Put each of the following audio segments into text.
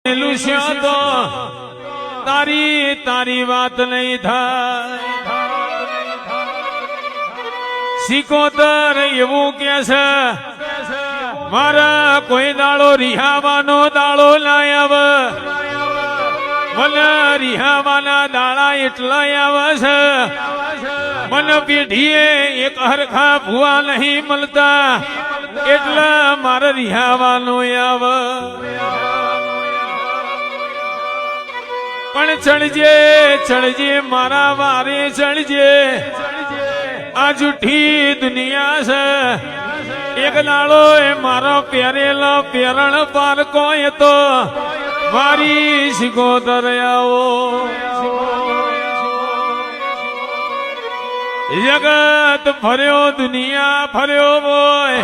લુસ્યો તો તારી વાત નહીં થાય. સિકોતર એવું કે છે મારા કોઈ દાડો રિહાવાનો દાડો ના આવે. મને રિહાવાના દાડા એટલા આવે છે મને પેઢીએ એક હરખા ભૂવા નહીં મળતા એટલે મારે રિહાવાનું આવે. પણ ચડજે મારા વારે ચડજે. આ જૂઠી દુનિયા છે. એક દાડો એ મારો પહેરેલો પેરણ પારકો એ તો મારી સિકોતર આવો. જગત ફર્યો દુનિયા ફર્યો હોય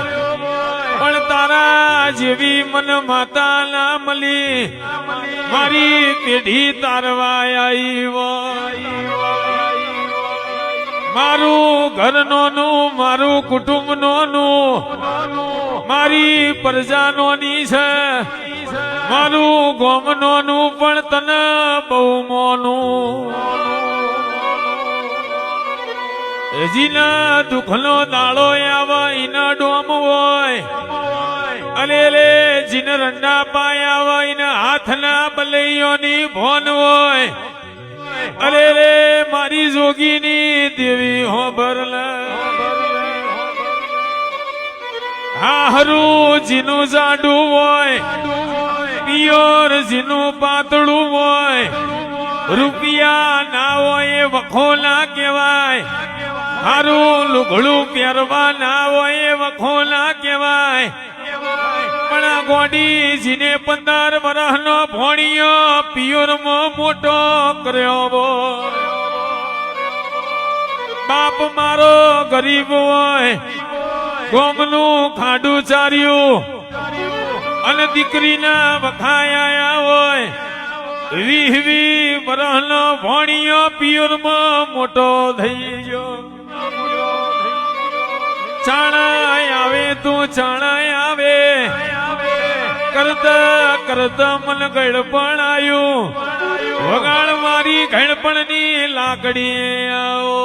પણ તારા જેવી મન માતા ના મળી. મારી પેઢી તારવા આવી. મારું ઘર નોનું મારું કુટુંબ નોનું મારી પ્રજા નોની છે. મારું ગોમ નોનું પણ તને બહુ મોનું. જીના દુઃખનો દાડો આવે એના ડોમ હોય. અલે જીને રંડા પાયા હોય ને હાથના બલૈયોની ભોન હોય. અરે મારી જોગીની દેવી હો ભરલા. હારું જીનું જાડું હોય પિયોર જીનું પાતળું હોય. રૂપિયા ના હોય એ વખો ના કહેવાય. હારું લુગડું પહેરવા ના હોય એ વખો ના કહેવાય. પણ ગોડી જીને 15 વર્ષનો ભોણિયો પિયોરમાં મોટો કર્યો. બાપ મારો ગરીબ હોય ગોમનું ખાડું ચાર્યું અને દીકરીના વખાયા હોય. 20 વર્ષનો ભોણિયો પિયોરમાં મોટો થઈ ગયો. ચાણા આવે તું ચાણા આવે કરતા મન ગળપણ આવ્યું. વગાડ મારી ગળપણની લાકડી આવો.